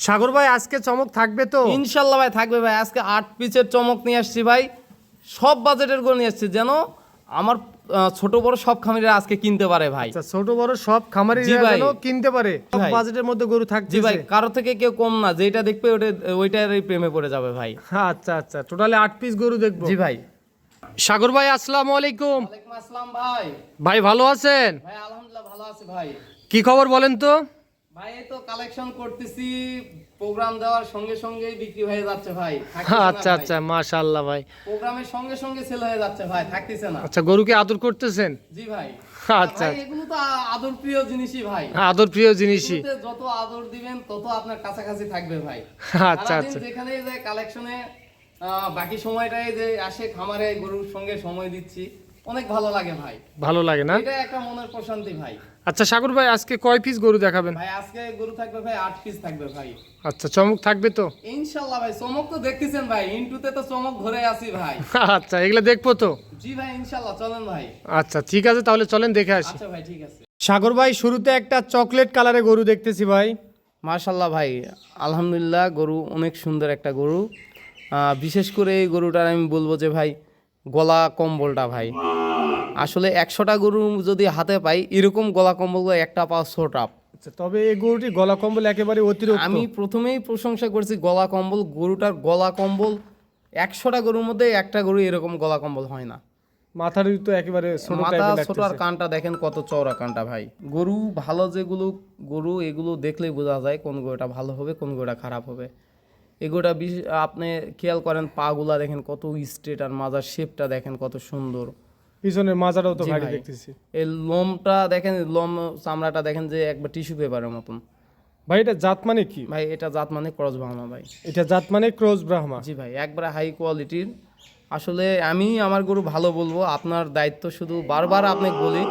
সাগর ভাই আজকে চমক থাকবে তো? ইনশাল্লাহ ভাই থাকবে ভাই। আজকে 8 পিসের চমক নিয়ে আসছি ভাই, সব বাজেটের গরু নিয়ে আসছি, যেন আমার ছোট বড় সব খামারিরা আজকে কিনতে পারে ভাই। আচ্ছা, ছোট বড় সব খামারিরা জি ভাই। যেন কিনতে পারে, সব ভাই। বাজেটের মধ্যে গরু থাকছে। জি ভাই, কারো থেকে কেউ কম না, যেটা দেখবে ওইটারই প্রেমে পড়ে যাবে ভাই। আচ্ছা আচ্ছা, টোটালি 8 পিস গরু দেখবো। জি ভাই। সাগর ভাই আসসালামু আলাইকুম। ওয়ালাইকুম আসসালাম ভাই। ভাই ভালো আছেন? ভাই আলহামদুলিল্লাহ ভালো আছি ভাই। কি খবর বলেন তো? ভাই এই তো কালেকশন করতেছি, প্রোগ্রাম দেওয়ার সঙ্গে সঙ্গেই বিক্রি হয়ে যাচ্ছে ভাই। থাকতেছে না আচ্ছা ভাই। আচ্ছা, মাশাআল্লাহ ভাই। প্রোগ্রামের সঙ্গে সঙ্গে সেল হয়ে যাচ্ছে ভাই, থাকতেছে না। আচ্ছা, গরুকে আদর করতেছেন? জি ভাই। আচ্ছা। ভাই এগুলো তো আদর প্রিয় জিনিসই ভাই। আদর প্রিয় জিনিসই। এগুলোতে যত আদর দিবেন তত আপনার কাছাকাছি থাকবে ভাই। আচ্ছা সারাদিন আচ্ছা। যেখানে যে কালেকশনে বাকি সময়টাই যে আসে খামারে গরুর সঙ্গে সময় দিচ্ছি, অনেক ভালো লাগে ভাই। ভালো লাগে না? এটা একটা মনের প্রশান্তি ভাই। আচ্ছা সাগর ভাই, আজকে কয় পিস গরু দেখাবেন? ভাই আজকে গরু থাকবে ভাই 8 পিস থাকবে ভাই। আচ্ছা, চমক থাকবে তো? ইনশাআল্লাহ ভাই। চমক তো দেখতেছেন ভাই, ইনটুতে তো চমক ধরে আছি ভাই। আচ্ছা, এগুলা দেখবো তো? জি ভাই ইনশাআল্লাহ, চলেন ভাই। আচ্ছা ঠিক আছে, তাহলে চলেন দেখে আসি। আচ্ছা ভাই ঠিক আছে। সাগর ভাই, শুরুতে একটা চকলেট কালারে গরু দেখতেছি ভাই। মাশাআল্লাহ ভাই, আলহামদুলিল্লাহ গরু অনেক সুন্দর একটা গরু। বিশেষ করে এই গরুটার আমি বলবো যে ভাই, গলা কম্বলটা ভাই, আসলে 100টা গরু যদি হাতে পাই এরকম গলা কম্বল একটা পাওয়া ছোটা। আচ্ছা, তবে এই গরুটি গলা কম্বল একেবারে অতিরিক্ত। আমি প্রথমেই প্রশংসা করছি গলা কম্বল, গরুটার গলা কম্বল 100টা গরুর মধ্যে একটা গরু এরকম গলা কম্বল হয় না। মাথার তো একেবারে ছোট মাথা টাইপের ছোট আর লাগতেছে। কানটা দেখেন কত চওড়া কানটা ভাই। গরু ভালো যেগুলো গরু, এগুলো দেখলেই বোঝা যায় কোন গরুটা ভালো হবে কোন গরুটা খারাপ হবে। এগুলোটা আপনি খেয়াল করেন, পাগুলা দেখেন কত স্ট্রেট, আর মাজার শেপটা দেখেন কত সুন্দর। পিছনের মাজাটাও তো জি ভারী ভাই। দেখতেছি। এই লোমটা দেখেন, লোম চামড়াটা দেখেন যে একবার টিস্যু পেপারের মতন। ভাই এটা জাত মানে কি? ভাই এটা জাত মানে ক্রস ব্রাহ্মা ভাই। এটা জাত মানে ক্রস ব্রাহ্মা। জি ভাই, একবারে হাই কোয়ালিটির। আসলে আমি আমার গরু ভালো বলবো, আপনার দায়িত্ব শুধু বারবার আপনাকে বলি,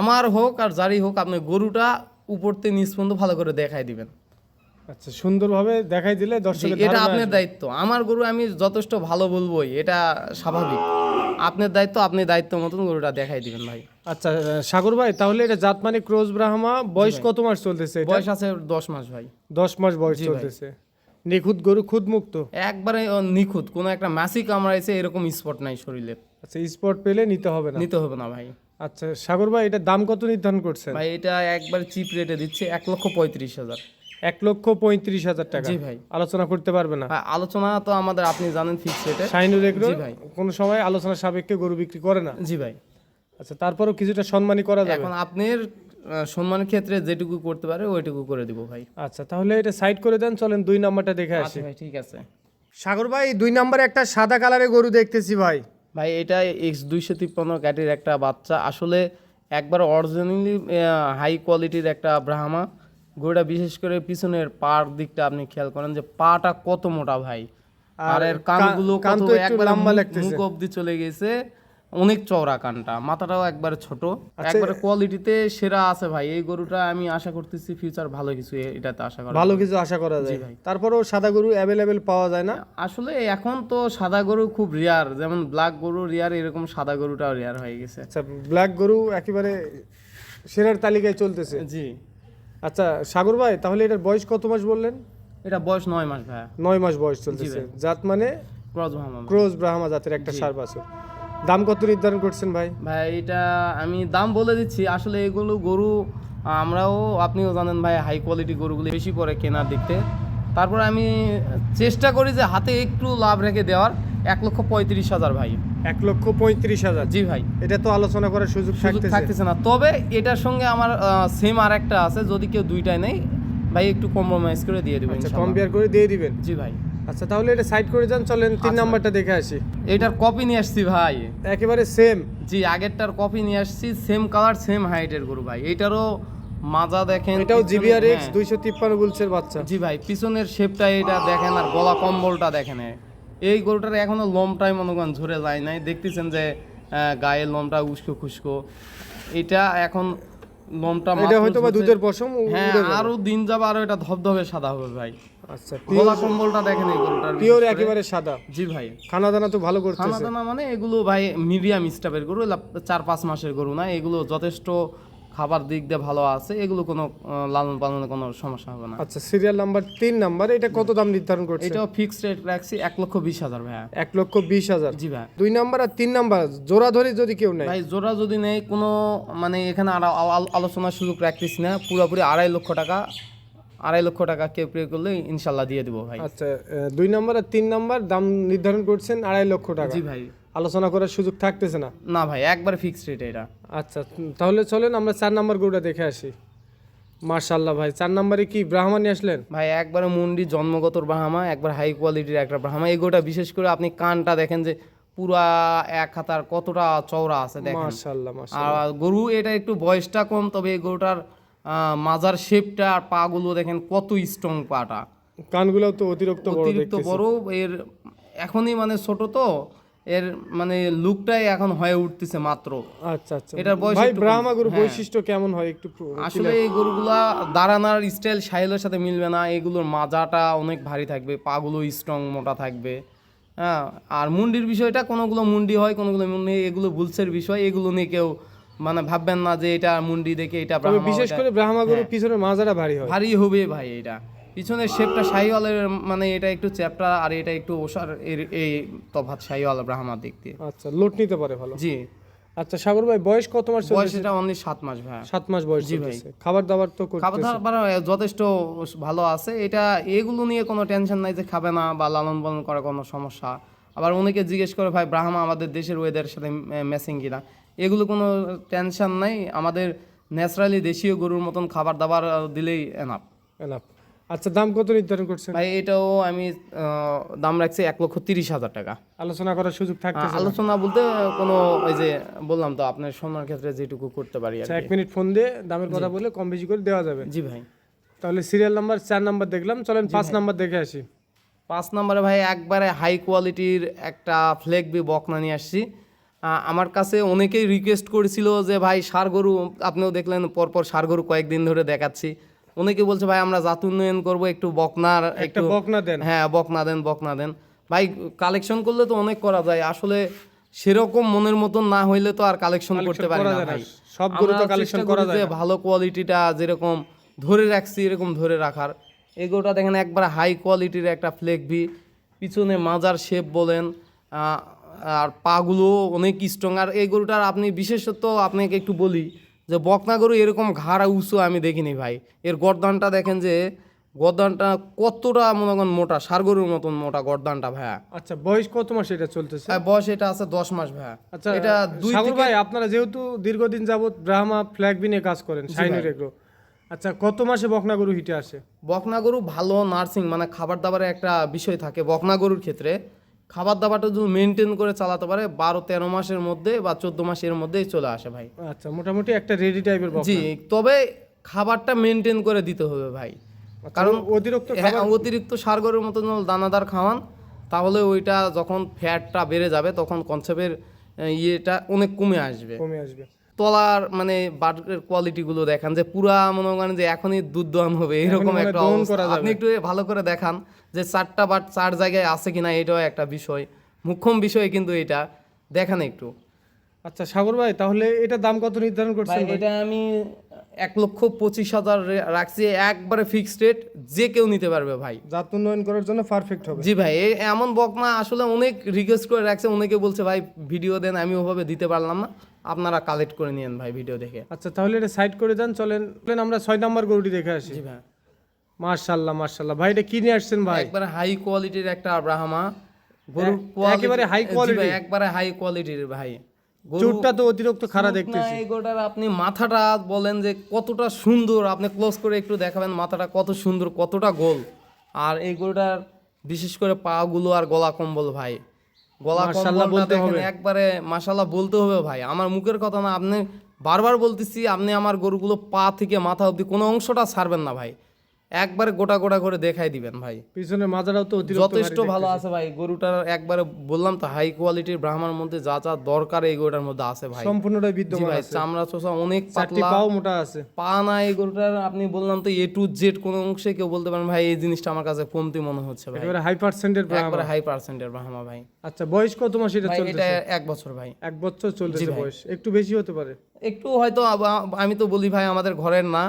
আমার হোক আর যারই হোক, আপনি গরুটা উপরতে নিচ পর্যন্ত ভালো করে দেখাই দিবেন। আচ্ছা, সুন্দরভাবে দেখাই দিলে জি, দর্শকের এটা ধারণা আপনার আসবে। দায়িত্ব। আমার গরু আমি যথেষ্ট ভালো বলবোই, এটা স্বাভাবিক। আপনার দায়িত্ব, আপনি দায়িত্ব মতন গরুটা দেখাই দিবেন ভাই। আচ্ছা সাগর ভাই, তাহলে এটা জাত মানে ক্রস ব্রাহ্মা। বয়স কত মাস চলতেছে এটা? বয়স আছে 10 মাস ভাই। 10 মাস বয়স জি ভাই। চলতেছে। নিখুঁত গরু, খুদ মুক্ত। একবারে নিখুঁত, কোনো একটা মাসি কামড়াইছে এরকম স্পট নাই শরীরে। আচ্ছা, স্পট পেলে নিতে হবে না? নিতে হবে না ভাই। আচ্ছা সাগর ভাই, এটার দাম কত নির্ধারণ করছেন? ভাই এটা একবার চিপ রেটে দিচ্ছে 1,35,000। 1,35,000 টাকা। জি ভাই। আলোচনা করতে পারবে না? ভাই আলোচনা তো আমাদের, আপনি জানেন, ফিক্স রেটে। শাহিনুর এগ্রো জি ভাই। কোনো সময় আলোচনা সাপেক্ষে গরু বিক্রি করে না? জি ভাই। আচ্ছা, তারপরেও কিছুটা সম্মানী করা যাবে? এখন আপনার সম্মানের ক্ষেত্রে যেটুকু করতে পারে ওইটুকু করে দিব ভাই। আচ্ছা, তাহলে এটা সাইড করে দেন, চলেন 2 নাম্বারটা দেখে আসি। আচ্ছা ভাই ঠিক আছে। সাগর ভাই, 2 নাম্বারে একটা সাদা কালারের গরু দেখতেছি ভাই। ভাই এটা X253 ক্যাটের একটা বাচ্চা, আসলে একবার অরিজিনালি হাই কোয়ালিটির একটা ব্রাহ্মা। গরুটা বিশেষ করে পিছনের পার দিকটা আপনি খেয়াল করেন যে পাটা কত মোটা ভাই, আর এর কানগুলো কান কত তো একটু একবার লম্বা লাগতেছে। মুখ অবধি চলে গেছে, অনেক চওড়া কানটা, মাথাটাও একবারে ছোট, আচ্ছা। একবারে কোয়ালিটিতে সেরা আছে ভাই। এই গরুটা আমি আশা করতেছি ফিউচার ভালো কিছু এটাতে আশা করা ভালো যায়। কিছু আশা করা যায়। ভাই। তারপরেও সাদা গরু অ্যাভেলেবেল পাওয়া যায় না? আসলে এখন তো সাদা গরু খুব রেয়ার, যেমন ব্ল্যাক গরু রেয়ার, এরকম সাদা গরুটাও রেয়ার হয়ে গেছে। আচ্ছা, ব্ল্যাক গরু একেবারে সেরার তালিকায় চলতেছে। জি। আচ্ছা সাগর ভাই, তাহলে এটার বয়স কত মাস বললেন? এটা বয়স 9 মাস ভাই। 9 মাস বয়স চলতেছে। জাত মানে ক্রস ব্রাহ্মা। ক্রস ব্রাহ্মা জাতের একটা ষাঁড় বাছুর। দাম কত নির্ধারণ করছেন ভাই? ভাই এটা আমি দাম বলে দিচ্ছি, আসলে এগুলো গরু আমরাও, আপনিও জানেন ভাই, হাই কোয়ালিটি গরুগুলো বেশি পরে কেনার দিকতে। তারপর আমি চেষ্টা করি যে হাতে একটু লাভ রেখে দেওয়ার। 1,35,000 ভাই। 1,35,000। জি ভাই। এটা তো আলোচনা করার সুযোগ সুযোগ থাকতেছে। থাকতেছে না, তবে এটার সঙ্গে আমার সেম আর একটা আছে, যদি কেউ দুইটাই নেই ভাই একটু কম্প্রোমাইজ করে দিয়ে দেবেন আচ্ছা, ইনশাআল্লাহ। কম্পেয়ার করে দিয়ে দিবেন? জি ভাই। আচ্ছা, তাহলে এটা সাইড করে যান, চলেন 3 নাম্বারটা দেখে আসি। এটার কপি নিয়ে আসছি ভাই। একেবারে সেম? জি, আগেরটার কপি নিয়ে আসছি, সেম কালার সেম হাইটের গরু ভাই। এইটারও মাজা দেখেন, এটাও পিছনে- জিবিআরএক্স হ্যাঁ। 253 বুলসের বাচ্চা। জি ভাই, পিছনের শেপটা এটা দেখেন, আর গলা কম্বলটা দেখেন। এই গরুটার এখনো লোমটাই মনে করেন ঝরে যায় নাই, দেখতেছেন যে গায়ের লোমটা উস্কো খুস্কো। এটা এখন লোমটা এটা মাত্র হয়তো বা ঝরছে। দুধের পশম হ্যাঁ, উড়ে যাবে। আরো দিন যাবে আরো এটা ধবধবে সাদা হবে ভাই। আচ্ছা, গলা কম্বলটা দেখেন এই গরুটার, পিওর বিশেষ করে। একেবারে সাদা। জি ভাই। খানা দানা তো ভালো করতেছে। খানা দানা মানে এগুলো ভাই মিডিয়াম স্টাফের গরু, 4-5 মাসের গরু না, এগুলো যথেষ্ট খাবার দিক দিয়ে ভালো আছে, এগুলো কোনো লালন পালনে কোনো সমস্যা হবে না। আচ্ছা, সিরিয়াল নাম্বার 3 নাম্বার, এটা কত দাম নির্ধারণ করছে? এটাও ফিক্সড রেট রাখছি 1,20,000 ভাইয়া। 1,20,000। জি ভাই। 2 নাম্বার আর 3 নাম্বার জোড়া ধরে যদি কেউ নেয়? ভাই জোড়া যদি নেই কোনো মানে এখানে আর আলোচনার সুযোগ রাখতেছি না, পুরোপুরি 2.5 লক্ষ টাকা, 2.5 লক্ষ টাকা কেউ প্রে করলে ইনশাল্লাহ দিয়ে দেবো ভাই। আচ্ছা, 2 নাম্বার আর 3 নাম্বার দাম নির্ধারণ করছেন 2.5 লক্ষ টাকা। জি ভাই। আলোচনা করার সুযোগ থাকতেছে না? না ভাই, একবার ফিক্সড রেট এটা। আচ্ছা, তাহলে চলেন আমরা 4 নাম্বার গরুটা দেখে আসি। মাশাআল্লাহ ভাই, 4 নাম্বারে কি ব্রাহ্মা নিয়ে আসলেন? ভাই একবারে মুন্ডি জন্মগত ব্রাহ্মা, একবার হাই কোয়ালিটির একটা ব্রাহ্মা। এই গরুটা বিশেষ করে আপনি কানটা দেখেন যে পুরা 1 হাতার কতটা চওড়া আছে দেখেন। মাশাআল্লাহ মাশাআল্লাহ। আর গরু এটা একটু বয়সটা কম, তবে এই গরুটার মাজার শেপটা আর পাগুলো দেখেন কত স্ট্রং পাটা। কানগুলোও তো অতিরিক্ত বড় অতিরিক্ত দেখতেছি। বড়। এর এখনই মানে ছোট তো, এর মানে লুকটাই এখন হয়ে উঠতেছে মাত্র। আচ্ছা আচ্ছা এটার বয়স ভাই, একটু কম। ব্রাহ্মা গরু হ্যাঁ। বৈশিষ্ট্য কেমন হয় একটু আসলে এই গরুগুলা দাঁড়ানোর স্টাইল সাহিলের সাথে মিলবে না, এগুলোর মাজাটা অনেক ভারী থাকবে, পাগুলো স্ট্রং মোটা থাকবে। হ্যাঁ, আর মুন্ডির বিষয়টা কোনোগুলো মুন্ডি হয়, কোনোগুলো মুন্ডি, এগুলো ভুলসের বিষয়, এগুলো নিয়ে কেউ মানে ভাববেন না যে এটা মুন্ডি দেখে এটা তবে ব্রাহ্মা। বিশেষ করে ব্রাহ্মা গরু পিছনের মাজাটা ভারী হয়। ভারী হবে ভাই। এটা পিছনের শেপটা শাহিওয়ালের, মানে এটা একটু চ্যাপটা আর এটা একটু ওষার, এই তফাৎ শাহিওয়াল ব্রাহ্মার দিক দিয়ে। আচ্ছা, লোট নিতে পারে ভালো। জি। আচ্ছা সাগর ভাই, বয়স কত মাস বয়স চলছে? এটা অনলি 7 মাস ভাই। 7 মাস বয়স জি ভাই। চলছে। খাবার দাবার তো খাবার করতেছে? দাবার যথেষ্ট ভালো আছে। এটা এগুলো নিয়ে কোনো টেনশন নাই যে খাবে না বা লালন পালন করার কোনো সমস্যা। আবার অনেকে জিজ্ঞেস করে ভাই ব্রাহ্মা আমাদের দেশের ওয়েদারের সাথে ম্যাচিং কিনা, এগুলো কোনো টেনশন নাই। আমাদের ন্যাচারালি দেশীয় গরুর মতন খাবার দাবার দিলেই এনাফ। এনাফ। আচ্ছা, দাম কত নির্ধারণ করছেন? ভাই এটাও আমি দাম রাখছি 1,30,000 টাকা। আলোচনা করার সুযোগ থাকতেছে? আলোচনা বলতে কোনো ওই যে বললাম তো আপনার সোনার ক্ষেত্রে যেটুকু করতে পারি আর আচ্ছা, কি। 1 মিনিট ফোন দিয়ে দামের কথা বলে কম বেশি করে দেওয়া যাবে। জি ভাই। তাহলে সিরিয়াল নাম্বার 4 নাম্বার দেখলাম, চলেন 5 নাম্বার দেখে আসি। 5 নম্বরে ভাই একবারে হাই কোয়ালিটির একটা ফ্লেগবি বকনা নিয়ে আসছি। আমার কাছে অনেকেই রিকোয়েস্ট করেছিল যে ভাই ষাঁড় গরু, আপনিও দেখলেন পরপর ষাঁড় গরু কয়েকদিন ধরে দেখাচ্ছি। অনেকে বলছে ভাই আমরা জাত উন্নয়ন করবো, একটু বকনার একটা বকনা দেন। হ্যাঁ বকনা দেন, বকনা দেন। ভাই কালেকশন করলে তো অনেক করা যায়, আসলে সেরকম মনের মতন না হইলে তো আর কালেকশন করতে পারি না ভাই। সব গরু তো আমরা কালেকশন চেষ্টা করা করি যে যায় না। ভালো কোয়ালিটিটা যেরকম ধরে রাখছি এরকম ধরে রাখার। এগুলোটা দেখেন একবার হাই কোয়ালিটির একটা ফ্লেগবি, পিছনে মাজার শেপ বলেন, আর পাগুলো অনেক স্ট্রং। আর এই গরুটার আপনি বিশেষত আপনাকে একটু বলি যে বকনা গরু এরকম ঘাড়া উঁচু আমি দেখিনি ভাই। এর গর্দানটা দেখেন যে গর্দানটা কতটা মনে করেন মোটা, ষাঁড় গরুর মতন মোটা গর্দানটা ভাইয়া। আচ্ছা, বয়স কত মাস এটা চলতেছে? বয়স এটা আছে 10 মাস ভাইয়া। আচ্ছা, এটা সাগর ভাই, আপনারা যেহেতু দীর্ঘদিন যাবত ব্রাহ্মা ফ্ল্যাগবি নিয়ে কাজ করেন, শাইনুর এগ্রো, আচ্ছা কত মাসে বকনা গরু হিটে আসে? বকনা গরু ভালো নার্সিং মানে খাবার দাবারের একটা বিষয় থাকে বকনা গরুর ক্ষেত্রে। খাবার দাবারটা যদি মেনটেন করে চালাতে পারে 12-13 মাসের মধ্যে বা 14 মাসের মধ্যেই চলে আসে ভাই। আচ্ছা, মোটামুটি একটা রেডি টাইপের বকনা। জি, তবে খাবারটা মেনটেন করে দিতে হবে ভাই। কারণ অতিরিক্ত অতিরিক্ত ষাঁড় গরুর মতন দানাদার খাওয়ান, তাহলে ওইটা যখন ফ্যাটটা বেড়ে যাবে তখন কনসেপ্টের ইয়েটা অনেক কমে আসবে। তলার মানে বাটের কোয়ালিটিগুলো দেখান যে পুরা মনে করেন যে এখনই দুধ দহন হবে এরকম একটা অবস্থা। আপনি একটু ভালো করে দেখান যে 4টা বাট 4 জায়গায় আছে কিনা, এটাও একটা বিষয়, মুখ্যম বিষয় কিন্তু এটা দেখান একটু। আচ্ছা সাগর ভাই, তাহলে এটা দাম কত নির্ধারণ করছেন? এটা আমি 1,25,000 রাখছি, একবারে ফিক্সড রেট, যে কেউ নিতে পারবে ভাই। জাত উন্নয়ন করার জন্য পারফেক্ট হবে। জি ভাই, এমন বকনা আসলে অনেক রিকোয়েস্ট করে রাখছে, অনেকে বলছে ভাই ভিডিও দেন, আমি ওভাবে দিতে পারলাম না, আপনারা কালেক্ট করে নিয়েন ভাই ভিডিও দেখে। আচ্ছা, তাহলে এটা সাইড করে দেন, চলেন আমরা 6 নাম্বার গরুটি দেখে আসি। জি ভাই। মাশাআল্লাহ মাশাআল্লাহ ভাই, এটা কি নিয়ে আসছেন ভাই? একবারে হাই কোয়ালিটির একটা ব্রাহ্মা গরু, একেবারে হাই কোয়ালিটি, একবারে হাই কোয়ালিটির ভাই। চুটটা তো অতিরিক্ত খাড়া দেখতেছি। এই গরুটার আপনি মাথাটা বলেন যে কতটা সুন্দর, আপনি ক্লোজ করে একটু দেখাবেন মাথাটা কত সুন্দর, কতটা গোল। আর এই গরুটার বিশেষ করে পা গুলো আর গলা কম্বল ভাই, গলা কম্বলটা দেখেন একবারে মাশাআল্লাহ বলতে হবে ভাই। আমার মুখের কথা না, আপনি বারবার বলতেছি, আপনি আমার গরুগুলো পা থেকে মাথা অবধি কোনো অংশটা ছাড়বেন না ভাই। একবারে গোটা গোটা করে দেখাই দিবেন ভাই। পিছনের মাজাটাও তো অতিরিক্ত যথেষ্ট ভারী ভালো দেখতেছি। আছে ভাই গরুটার, একবারে বললাম তো হাই কোয়ালিটির ব্রাহ্মার মধ্যে যা যা দরকার এই গরুটার মধ্যে আছে ভাই। সম্পূর্ণটাই জি বিদ্যমান ভাই, আছে, চামড়া চোষা অনেক চারটি পাতলা, পাও মোটা আছে। পা না এই গরুটার, আপনি বললাম তো A to Z কোন অংশে কেউ বলতে পারেন ভাই এই জিনিসটা আমার কাছে কমতি মনে হচ্ছে ভাই। একেবারে হাই পার্সেন্টের একবারে হাই পার্সেন্টের ব্রাহ্মা ভাই। আচ্ছা, বয়স কত মাস এটা ভাই এটা চলতেছে? 1 বছর ভাই। 1 বছর চলতেছে ভাই। বয়স, একটু বেশি হতে পারে। একটু হয়তো আমি তো বলি ভাই আমাদের ঘরের না,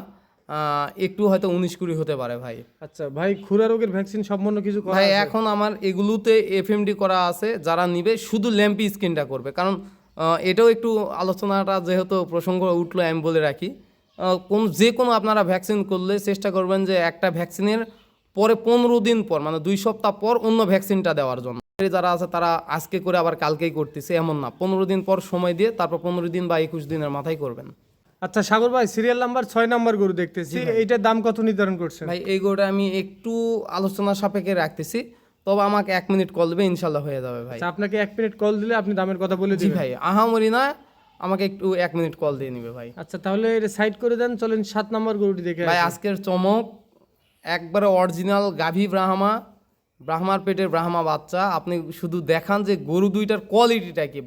একটু হয়তো 19-20 হতে পারে ভাই। আচ্ছা ভাই, খুরা রোগের ভ্যাকসিন সম্পূর্ণ কিছু করা ভাই আছে? এখন আমার এগুলোতে FMD করা আছে, যারা নিবে শুধু ল্যাম্পি স্কিনটা করবে, কারণ এটাও একটু আলোচনাটা যেহেতু প্রসঙ্গ উঠলো আমি বলে রাখি, যে কোনো আপনারা ভ্যাকসিন করলে চেষ্টা করবেন যে একটা ভ্যাকসিনের পরে 15 দিন পর, মানে 2 সপ্তাহ পর অন্য ভ্যাকসিনটা দেওয়ার জন্য। যারা আছে তারা আজকে করে আবার কালকেই করতেছে এমন না, 15 দিন পর সময় দিয়ে তারপর 15 দিন বা 21 দিনের মাথায় করবেন। আচ্ছা সাগর ভাই, সিরিয়াল নাম্বার 6 নাম্বার গরু দেখতেছি, এইটার দাম কত নির্ধারণ করছেন? ভাই এই গরুটা আমি একটু আলোচনা সাপেক্ষে রাখতেছি, তবে আমাকে 1 মিনিট কল দেবে, ইনশাল্লাহ হয়ে যাবে ভাই। আচ্ছা, আপনাকে 1 মিনিট কল দিলে আপনি দামের কথা বলে জি দিবেন? ভাই, আহামরি না, আমাকে একটু 1 মিনিট কল দিয়ে নিবে ভাই। আচ্ছা তাহলে এটা সাইড করে দেন, চলেন 7 নাম্বার গরুটি দেখে ভাই আসি। আজকের চমক একবারে অরিজিনাল গাভী ব্রাহ্মার পেটের ব্রাহ্মা বাচ্চা। আপনি শুধু দেখান যে গরু দুইটার কোয়ালিটিটা কি,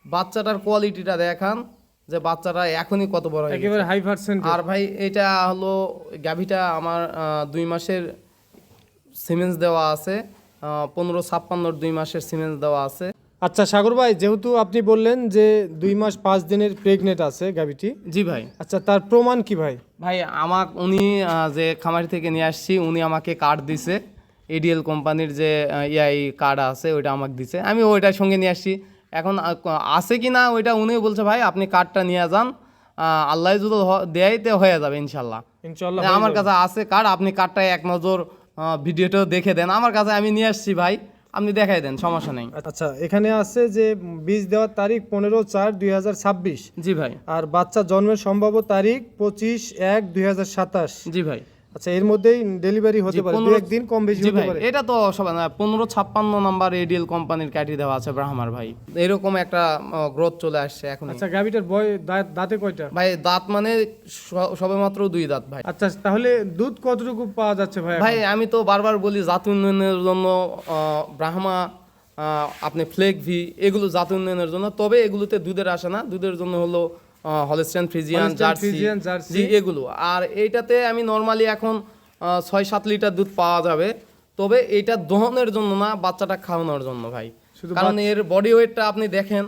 বাচ্চাটার কোয়ালিটিটা দেখান যে বাচ্চাটা এখনই কত বড় হয়ে গেছে। একেবারে হাই পার্সেন্ট। আর ভাই এটা হলো গাভীটা আমার 2 মাসের সিমেন্স দেওয়া আছে, 15-56 2 মাসের সিমেন্স দেওয়া আছে। আচ্ছা সাগর ভাই, যেহেতু আপনি বললেন যে 2 মাস 5 দিনের প্রেগনেন্ট আছে গাভীটি, জি ভাই। আচ্ছা তার প্রমাণ কি ভাই? ভাই উনি যে খামারি থেকে নিয়ে আসছি, উনি আমাকে কার্ড দিছে, ADL কোম্পানির যে EI কার্ড আছে ওইটা আমাকে দিছে, আমি ওইটার সঙ্গে নিয়ে আসছি। এখন আছে কি না ওইটা উনিও বলছে ভাই আপনি কার্ডটা নিয়ে যান, আল্লাহ যদি দেয় তো হয়ে যাবে ইনশাল্লাহ। ইনশাআল্লাহ আমার কাছে আছে কার্ড, আপনি কার্ডটা এক নজর ভিডিওটাও দেখে দেন, আমার কাছে আমি নিয়ে আসছি ভাই, আপনি দেখাই দেন, সমস্যা নেই। আচ্ছা, এখানে আছে যে বীজ দেওয়ার তারিখ 15/4/2026, জি ভাই। আর বাচ্চা জন্মের সম্ভাব্য তারিখ 25/1/2027। জি ভাই। আচ্ছা, এর মধ্যেই ডেলিভারি হতে পারে, 15 একদিন কম বেশি জি হতে ভাই, পারে। এটা তো সব 15-56 নাম্বার ADL কোম্পানির ক্যাটি দেওয়া আছে ব্রাহ্মার ভাই, এরকম একটা গ্রোথ চলে আসছে এখন। আচ্ছা, গাভীটার দাঁতে কয়টা? ভাই দাঁত মানে সবেমাত্র 2 দাঁত ভাই। আচ্ছা, তাহলে দুধ কতটুকু পাওয়া যাচ্ছে ভাই? ভাই আমি তো বারবার বলি জাত উন্নয়নের জন্য ব্রাহ্মা, আপনি ফ্লেক ভি, এগুলো জাত উন্নয়নের জন্য, তবে এগুলোতে দুধের আসে না, দুধের জন্য হলো হলস্টাইন ফ্রিজিয়ান, জার্সি, জি এগুলো। আর এইটাতে আমি নর্মালি এখন 6-7 লিটার দুধ পাওয়া যাবে, তবে এটা দহনের জন্য না, বাচ্চাটা খাওয়ানোর জন্য ভাই। কারণ এর বডি ওয়েটটা আপনি দেখেন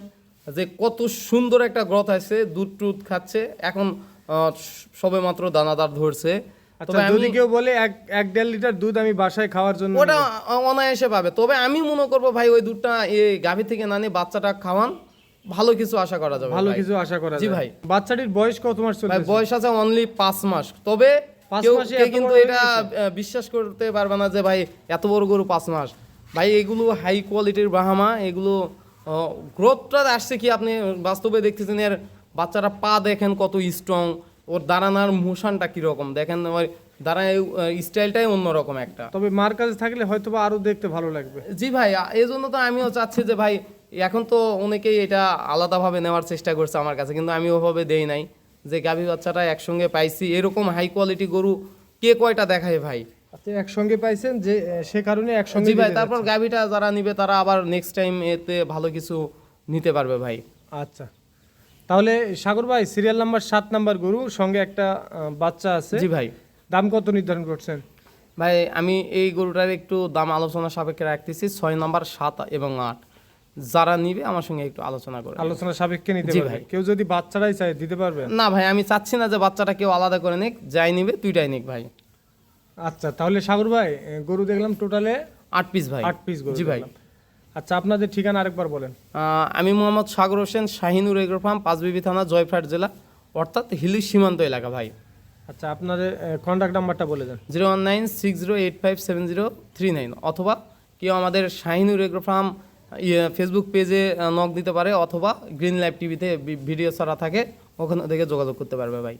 যে কত সুন্দর একটা গ্রোথ আছে, দুধ টুধ খাচ্ছে, এখন সবে মাত্র দানাদার ধরছে। আচ্ছা, যদি কেউ বলে 1-1.5 লিটার দুধ আমি বাসায় খাওয়ার জন্য, ওটা অনায়াসে পাবে, তবে আমি মনে করবো ভাই ওই দুধটা এই গাভী থেকে না নিয়ে বাচ্চাটা খাওয়ান, ভালো কিছু আশা করা যাবে। ভালো কিছু আশা করা যায়। জি ভাই। বাচ্চাটির বয়স কত মাস ভাই চলছে? বয়স আছে অনলি 5 মাস, তবে 5 কেউ মাসে এত কিন্তু বড় হয়ে এটা বিশ্বাস করতে পারবে না যে ভাই এত বড় গরু 5 মাস। ভাই এগুলো হাই কোয়ালিটির ব্রাহ্মা, এগুলো গ্রোথটা আসছে কি আপনি বাস্তবে দেখতেছেন, এর বাচ্চারা পা দেখেন কত স্ট্রং, ওর দাঁড়ানোর মোশনটা কিরকম দেখেন, ওই দাঁড়ায় স্টাইলটাই অন্যরকম একটা। তবে মার কাছে থাকলে হয়তো বা আরো দেখতে ভালো লাগবে। জি ভাই, এই জন্য তো আমিও চাচ্ছি যে ভাই, এখন তো অনেকেই এটা আলাদাভাবে নেওয়ার চেষ্টা করছে আমার কাছে, কিন্তু আমি ওভাবে দেই নাই, যে গাভী বাচ্চাটা একসঙ্গে পাইছি, এরকম হাই কোয়ালিটি গরু কে কয়টা দেখায় ভাই। আচ্ছা, একসঙ্গে পাইছেন যে সে কারণে একসঙ্গে জি ভাই, তারপর গাভীটা যারা নিবে তারা আবার নেক্সট টাইম এতে ভালো কিছু নিতে পারবে ভাই। আচ্ছা, তাহলে সাগর ভাই, সিরিয়াল নাম্বার 7 নাম্বার গরু, সঙ্গে একটা বাচ্চা আছে। জি ভাই। দাম কত নির্ধারণ করছেন? ভাই আমি এই গরুটার একটু দাম আলোচনা সাপেক্ষে রাখতেছি, 6 নাম্বার 7 এবং 8, যারা নিবে আমার সঙ্গে একটু আলোচনা করে। আলোচনা সাপেক্ষে নিতে জি পারবে? ভাই। কেউ যদি বাচ্চারাই চায় দিতে পারবে? না ভাই, আমি চাচ্ছি না যে বাচ্চাটা কেউ আলাদা করে নিক, যাই নিবে দুইটাই নিক ভাই। আচ্ছা, তাহলে সাগর ভাই, গরু দেখলাম টোটালে 8 পিস ভাই। 8 পিস গরু। জি ভাই। দেখলাম। আচ্ছা, আপনাদের ঠিকানা আরেকবার বলেন। আমি মোহাম্মদ সাগর হোসেন, শাহিনুর এগ্রো ফার্ম, পাঁচবিবি থানা, জয়ফ্রাট জেলা, অর্থাৎ হিলি সীমান্ত এলাকা ভাই। আচ্ছা, আপনাদের কন্ট্যাক্ট নাম্বারটা বলে দেন। 01960857039, অথবা কেউ আমাদের শাহিনুর এগ্রো ফার্ম ফেসবুক পেজে নক দিতে পারে, অথবা গ্রিন লাইভ টিভিতে ভিডিও ছাড়া থাকে, ওখানে থেকে যোগাযোগ করতে পারবে ভাই।